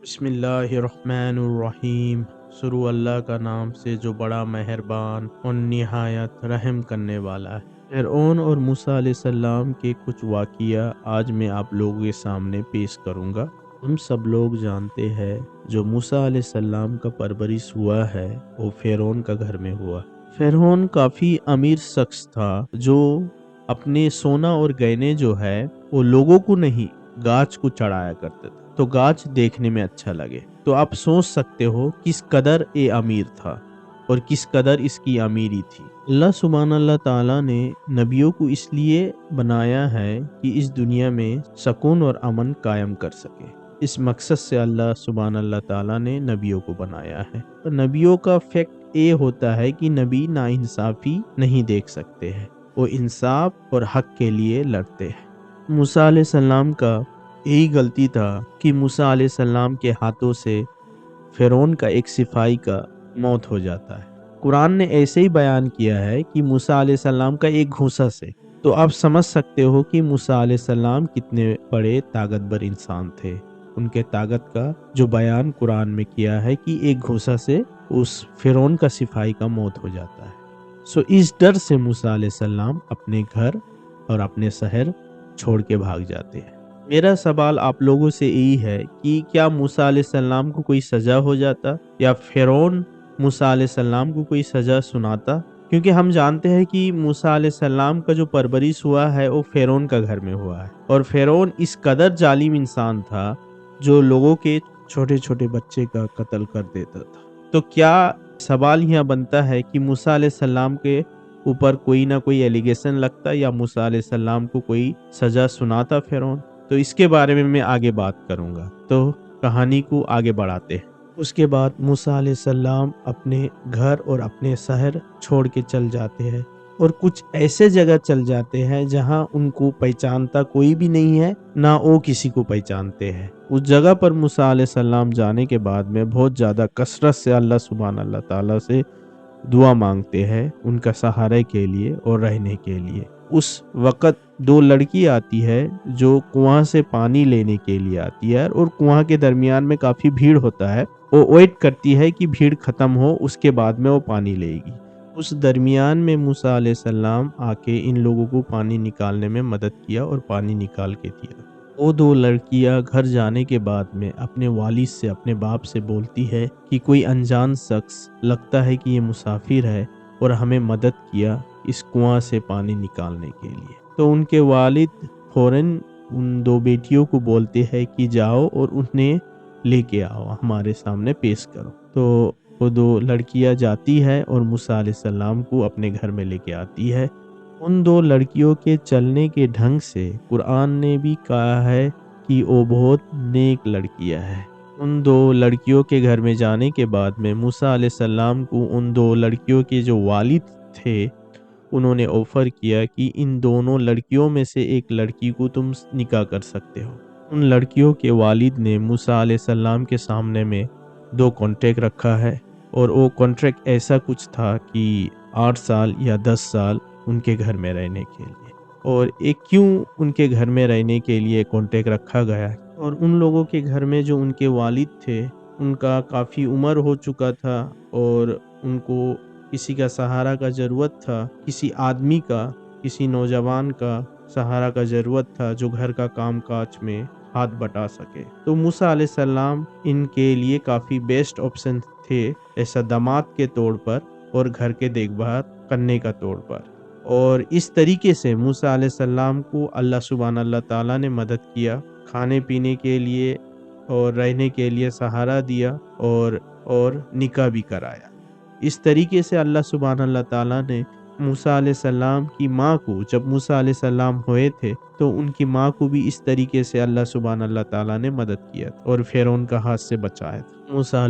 बिस्मिल्लाहिर्रहमानिर्रहीम। शुरू अल्लाह का नाम से जो बड़ा मेहरबान और निहायत रहम करने वाला है। फ़िरऔन और मूसा अलैहिस्सलाम के कुछ वाक़िया आज मैं आप लोगों के सामने पेश करूँगा। हम सब लोग जानते हैं जो मूसा अलैहिस्सलाम का परवरिश हुआ है वो फ़िरऔन का घर में हुआ। फ़िरऔन काफ़ी अमीर शख्स था जो अपने सोना और गहने जो है वो लोगों को नहीं गाछ को चढ़ाया करते थे तो गाछ देखने में अच्छा लगे। तो आप सोच सकते हो किस कदर ये अमीर था और किस कदर इसकी अमीरी थी। अल्लाह ताला ने नबियों को इसलिए बनाया है कि इस दुनिया में सुकून और अमन कायम कर सके। इस मकसद से अल्लाह ताला ने नबियों को बनाया है। तो नबियों का फैक्ट ये होता है कि नबी नाइंसाफी नहीं देख सकते हैं, वो इंसाफ और हक के लिए लड़ते हैं। मूसा अलैहिस्सलाम का यही गलती था कि मूसा अलैहिस्सलाम के हाथों से फ़िरऔन का एक सिपाही का मौत हो जाता है। कुरान ने ऐसे ही बयान किया है कि मूसा अलैहिस्सलाम का एक घूंसा से। तो आप समझ सकते हो कि मूसा अलैहिस्सलाम कितने बड़े ताकतवर इंसान थे। उनके ताकत का जो बयान कुरान में किया है कि एक घूंसा से उस फ़िरऔन का सिपाही का मौत हो जाता है। सो इस डर से मूसा अलैहिस्सलाम अपने घर और अपने शहर छोड़ के भाग जाते हैं। मेरा सवाल आप लोगों से यही है कि क्या मूसा अलैहिस्सलाम को कोई सजा हो जाता या फ़िरऔन मूसा अलैहिस्सलाम को कोई सजा सुनाता? क्योंकि हम जानते हैं कि मूसा अलैहिस्सलाम का जो परवरिश हुआ है वो फ़िरऔन का घर में हुआ है और फ़िरऔन इस कदर जालिम इंसान था जो लोगों के छोटे छोटे बच्चे का कत्ल कर देता था। तो क्या सवाल यहाँ बनता है कि मूसा अलैहिस्सलाम के ऊपर कोई ना कोई एलिगेशन लगता या मूसा अलैहिस्सलाम को कोई सजा सुनाता फ़िरऔन? तो इसके बारे में मैं आगे बात करूंगा। तो कहानी को आगे बढ़ाते हैं। उसके बाद मूसा अलैहिस्सलाम अपने घर और अपने शहर छोड़ के चल जाते हैं और कुछ ऐसे जगह चल जाते हैं जहां उनको पहचानता कोई भी नहीं है, ना वो किसी को पहचानते हैं। उस जगह पर मूसा अलैहिस्सलाम जाने के बाद में बहुत ज़्यादा कसरत से अल्लाह ताला से दुआ मांगते हैं उनका सहारे के लिए और रहने के लिए। उस वक़्त दो लड़की आती है जो कुआं से पानी लेने के लिए आती है और कुआं के दरमियान में काफ़ी भीड़ होता है। वो वेट करती है कि भीड़ ख़त्म हो उसके बाद में वो पानी लेगी। उस दरमियान में मूसा अलैहिस्सलाम आके इन लोगों को पानी निकालने में मदद किया और पानी निकाल के दिया। वो दो लड़कियां घर जाने के बाद में अपने वालिद से अपने बाप से बोलती है कि कोई अनजान शख्स लगता है कि ये मुसाफिर है और हमें मदद किया इस कुआं से पानी निकालने के लिए। तो उनके वालिद फौरन उन दो बेटियों को बोलते हैं कि जाओ और उन्हें लेके आओ, हमारे सामने पेश करो। तो वो दो लड़कियां जाती है और मूसा अलैहिस्सलाम को अपने घर में लेके आती है। उन दो लड़कियों के चलने के ढंग से कुरान ने भी कहा है कि वो बहुत नेक लड़कियां हैं। उन दो लड़कियों के घर में जाने के बाद में मूसा अलैहिस्सलाम को उन दो लड़कियों के जो वालिद थे उन्होंने ऑफर किया कि इन दोनों लड़कियों में से एक लड़की को तुम निकाह कर सकते हो। उन लड़कियों के वालिद ने मूसा अलैहिस्सलाम के सामने में दो कॉन्ट्रैक्ट रखा है और वो कॉन्ट्रैक्ट ऐसा कुछ था कि 8 साल या 10 साल उनके घर में रहने के लिए। और एक क्यों उनके घर में रहने के लिए कॉन्ट्रैक्ट रखा गया और उन लोगों के घर में जो उनके वालिद थे उनका काफ़ी उम्र हो चुका था और उनको किसी का सहारा का ज़रूरत था, किसी आदमी का, किसी नौजवान का सहारा का ज़रूरत था जो घर का काम काज में हाथ बटा सके। तो मूसा अलैहिस्सलाम इनके लिए काफ़ी बेस्ट ऑप्शन थे ऐसा दामाद के तौर पर और घर के देखभाल करने का तौर पर। और इस तरीके से मूसा अलैहिस्सलाम को अल्लाह ताला ने मदद किया, खाने पीने के लिए और रहने के लिए सहारा दिया और निकाह भी कराया। इस तरीके से अल्लाह ताला ने मूसा अलैहिस्सलाम की माँ को, जब मूसा अलैहिस्सलाम हुए थे तो उनकी माँ को भी इस तरीके से अल्लाह ताला ने मदद किया और फ़िरऔन का हाथ से बचाया था मूसा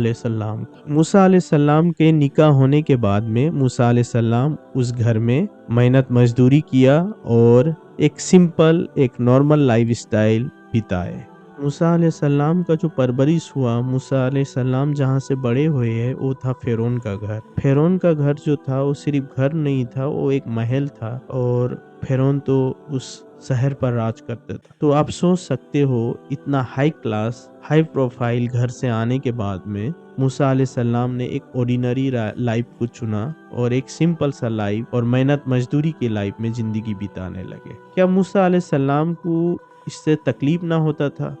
अलैहिस्सलाम के निकाह होने के बाद में मूसा अलैहिस्सलाम उस घर में मेहनत मजदूरी किया और एक सिंपल एक नॉर्मल लाइफस्टाइल बिताए। मूसा अलैहिस्सलाम का जो परवरिश हुआ, मूसा अलैहिस्सलाम जहाँ से बड़े हुए हैं वो था फ़िरऔन का घर। फ़िरऔन का घर जो था वो सिर्फ घर नहीं था, वो एक महल था और फिरौन तो उस शहर पर राज करता था। तो आप सोच सकते हो इतना हाई क्लास हाई प्रोफाइल घर से आने के बाद में मूसा अलैहिस्सलाम ने एक ऑर्डिनरी लाइफ को चुना और एक सिंपल सा लाइफ और मेहनत मजदूरी की लाइफ में जिंदगी बिताने लगे। क्या मूसा अलैहिस्सलाम को इससे तकलीफ ना होता था,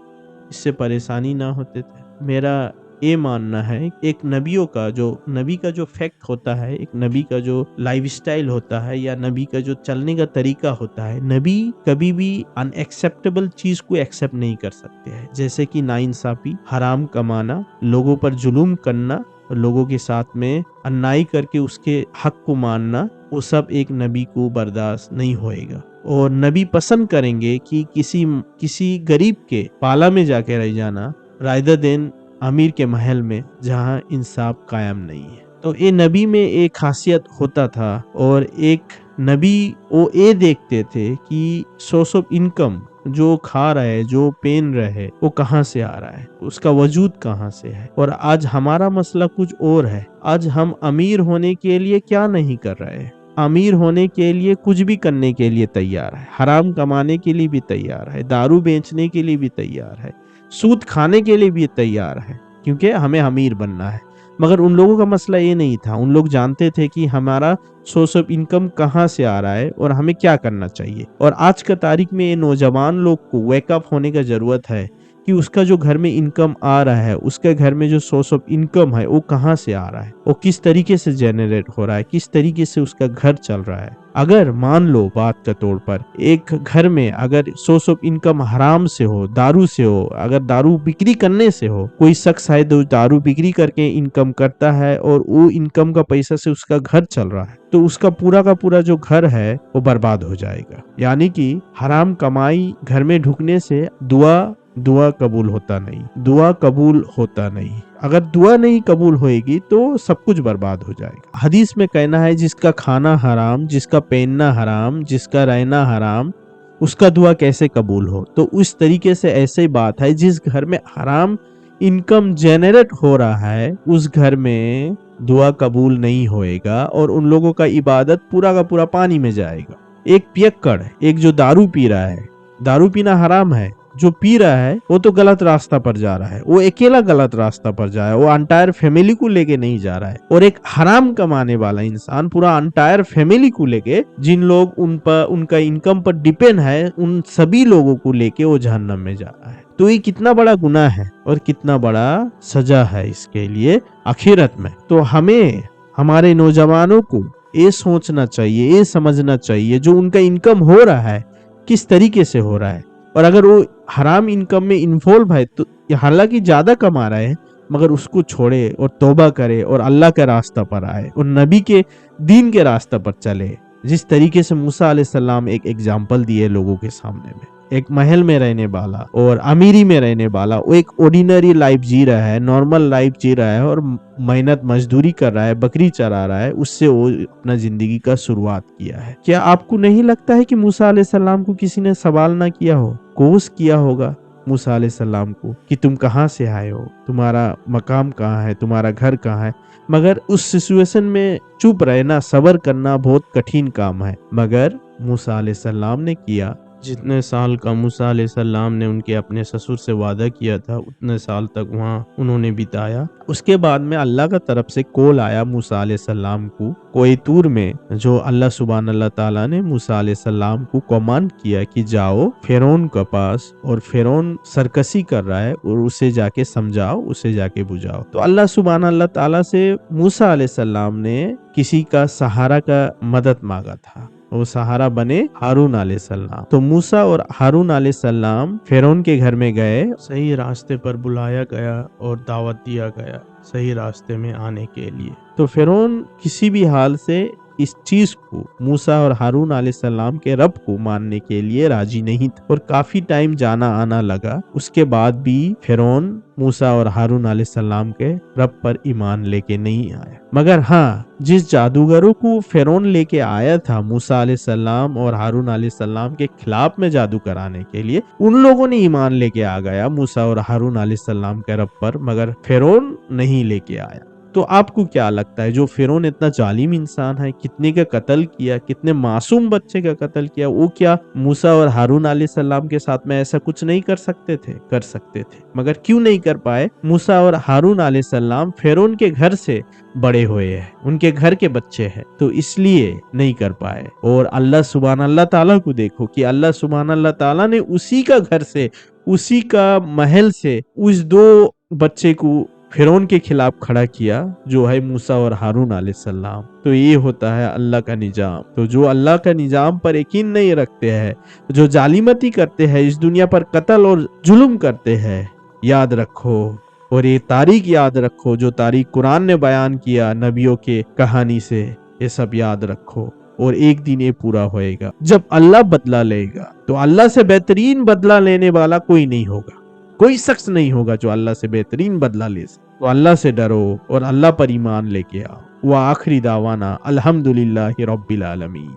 इससे परेशानी ना होते थे? मेरा ये मानना है एक नबी का जो फैक्ट होता है, एक नबी का जो लाइफस्टाइल होता है या नबी का जो चलने का तरीका होता है, नबी कभी भी अनएक्सेप्टेबल चीज को एक्सेप्ट नहीं कर सकते हैं। जैसे कि नाइंसाफी, हराम कमाना, लोगों पर जुल्म करना, लोगों के साथ में अन्याय करके उसके हक को मानना, वो सब एक नबी को बर्दाश्त नहीं होएगा। और नबी पसंद करेंगे कि किसी गरीब के पाला में जाके रह जाना राइदर देन अमीर के महल में जहाँ इंसाफ कायम नहीं है। तो ये नबी में एक खासियत होता था और एक नबी वो ये देखते थे कि सोर्स ऑफ इनकम जो खा रहा है, जो पहन रहा है, वो कहाँ से आ रहा है, उसका वजूद कहाँ से है। और आज हमारा मसला कुछ और है। आज हम अमीर होने के लिए क्या नहीं कर रहे हैं, अमीर होने के लिए कुछ भी करने के लिए तैयार है, हराम कमाने के लिए भी तैयार है, दारू बेचने के लिए भी तैयार है, सूद खाने के लिए भी तैयार है, क्योंकि हमें अमीर बनना है। मगर उन लोगों का मसला ये नहीं था। उन लोग जानते थे कि हमारा सोर्स ऑफ इनकम कहाँ से आ रहा है और हमें क्या करना चाहिए। और आज का तारीख में ये नौजवान लोग को वेकअप होने का जरूरत है कि उसका जो घर में इनकम आ रहा है, उसके घर में जो सोर्स ऑफ इनकम है वो कहाँ से आ रहा है, वो किस तरीके से जनरेट हो रहा है, किस तरीके से उसका घर चल रहा है। अगर मान लो बात के तौर पर एक घर में अगर सोर्स ऑफ इनकम हराम से हो, दारू से हो, अगर दारू बिक्री करने से हो, कोई शख्स है जो दारू बिक्री करके इनकम करता है और वो इनकम का पैसा से उसका घर चल रहा है, तो उसका पूरा का पूरा जो घर है वो बर्बाद हो जाएगा। यानी कि हराम कमाई घर में ढुकने से दुआ कबूल होता नहीं, दुआ कबूल होता नहीं। अगर दुआ नहीं कबूल होएगी तो सब कुछ बर्बाद हो जाएगा। हदीस में कहना है जिसका खाना हराम, जिसका पहनना हराम, जिसका रहना हराम, उसका दुआ कैसे कबूल हो। तो उस तरीके से ऐसे ही बात है, जिस घर में हराम इनकम जनरेट हो रहा है उस घर में दुआ कबूल नहीं होएगा और उन लोगों का इबादत पूरा का पूरा पानी में जाएगा। एक पियक्कड़, एक जो दारू पी रहा है, दारू पीना हराम है, जो पी रहा है वो तो गलत रास्ता पर जा रहा है, वो अकेला गलत रास्ता पर जा रहा है, वो अंटायर फैमिली को लेके नहीं जा रहा है। और एक हराम कमाने वाला इंसान पूरा अंटायर फैमिली को लेके, जिन लोग उनका इनकम पर डिपेंड है, उन सभी लोगों को लेके वो जहन्नम में जा रहा है। तो ये कितना बड़ा गुनाह है और कितना बड़ा सजा है इसके लिए आखिरत में। तो हमें हमारे नौजवानों को ये सोचना चाहिए, ये समझना चाहिए जो उनका इनकम हो रहा है किस तरीके से हो रहा है। और अगर वो हराम इनकम में इन्वॉल्व है तो हालांकि ज्यादा कमा रहा है, मगर उसको छोड़े और तौबा करे और अल्लाह के रास्ता पर आए और नबी के दीन के रास्ते पर चले। जिस तरीके से मूसा अलैहिस्सलाम एक एग्जाम्पल दिए लोगों के सामने में, एक महल में रहने वाला और अमीरी में रहने वाला, वो एक ऑर्डिनरी लाइफ जी रहा है, नॉर्मल लाइफ जी रहा है और मेहनत मजदूरी कर रहा है, बकरी चरा रहा है, उससे वो अपना जिंदगी का शुरुआत किया है। क्या आपको नहीं लगता है कि मूसा अलैहिस्सलाम को किसी ने सवाल ना किया हो, कोस किया होगा मूसा अलैहिस्सलाम को कि तुम कहाँ से आए हो, तुम्हारा मकाम कहाँ है, तुम्हारा घर कहाँ है। मगर उस सिचुएशन में चुप रहना, सब्र करना बहुत कठिन काम है, मगर मूसा अलैहिस्सलाम ने किया। जितने साल का मूसा अलैहिस्सलाम ने उनके अपने ससुर से वादा किया था उतने साल तक वहाँ उन्होंने बिताया। उसके बाद में अल्लाह का तरफ से कॉल आया मूसा अलैहिस्सलाम को कोई तूर में, जो अल्लाह सुभान अल्लाह ताला ने मूसा अलैहिस्सलाम को कमांड किया कि जाओ फिरौन के पास, और फिरौन सरकशी कर रहा है और उसे जाके समझाओ, उसे जाके बुझाओ। तो अल्लाह सुभान अल्लाह ताला से मूसा अलैहिस्सलाम ने किसी का सहारा का मदद मांगा था, वो सहारा बने हारून अलैहिस्सलाम। तो मूसा और हारून अलैहिस्सलाम फिरौन के घर में गए, सही रास्ते पर बुलाया गया और दावत दिया गया सही रास्ते में आने के लिए। तो फिरौन किसी भी हाल से इस चीज को, मूसा और हारून अलैहिस्सलाम के रब को मानने के लिए राजी नहीं था और काफी टाइम जाना आना लगा। उसके बाद भी फिरौन मूसा और हारून अलैहिस्सलाम के रब पर ईमान लेके नहीं आया। मगर हाँ, जिस जादूगरों को फिरौन लेके आया था मूसा अलैहिस्सलाम और हारून अलैहिस्सलाम के खिलाफ में जादू कराने के लिए, उन लोगों ने ईमान लेके आ गया मूसा और हारून अलैहिस्सलाम के रब पर, मगर फिरौन नहीं लेके आया। تو آپ کو کیا لگتا ہے جو فرعون اتنا ظالم انسان ہے، کتنے کا قتل کیا، کتنے معصوم بچے کا قتل کیا، وہ کیا موسیٰ اور ہارون علیہ السلام کے ساتھ میں ایسا کچھ نہیں کر سکتے تھے؟ کر سکتے تھے، مگر کیوں نہیں کر پائے؟ موسیٰ اور ہارون علیہ السلام فرعون کے گھر سے بڑے ہوئے ہیں، ان کے گھر کے بچے ہیں، تو اس لیے نہیں کر پائے۔ اور اللہ تعالیٰ کو دیکھو کہ اللہ تعالیٰ نے اسی کا گھر سے، اسی کا محل سے اس دو بچے کو فرعون کے خلاف کھڑا کیا، جو ہے موسیٰ اور ہارون علیہ السلام۔ تو یہ ہوتا ہے اللہ کا نظام۔ تو جو اللہ کا نظام پر یقین نہیں رکھتے ہیں، جو ظالمتی کرتے ہیں، اس دنیا پر قتل اور ظلم کرتے ہیں، یاد رکھو، اور یہ تاریخ یاد رکھو، جو تاریخ قرآن نے بیان کیا نبیوں کے کہانی سے، یہ سب یاد رکھو، اور ایک دن یہ پورا ہوئے گا جب اللہ بدلہ لے گا۔ تو اللہ سے بہترین بدلہ لینے والا کوئی نہیں ہوگا، کوئی شخص نہیں ہوگا جو اللہ سے بہترین بدلہ لے سکے۔ تو اللہ سے ڈرو اور اللہ پر ایمان لے کے آؤ۔ وآخری دعوانا الحمدللہ رب العالمین۔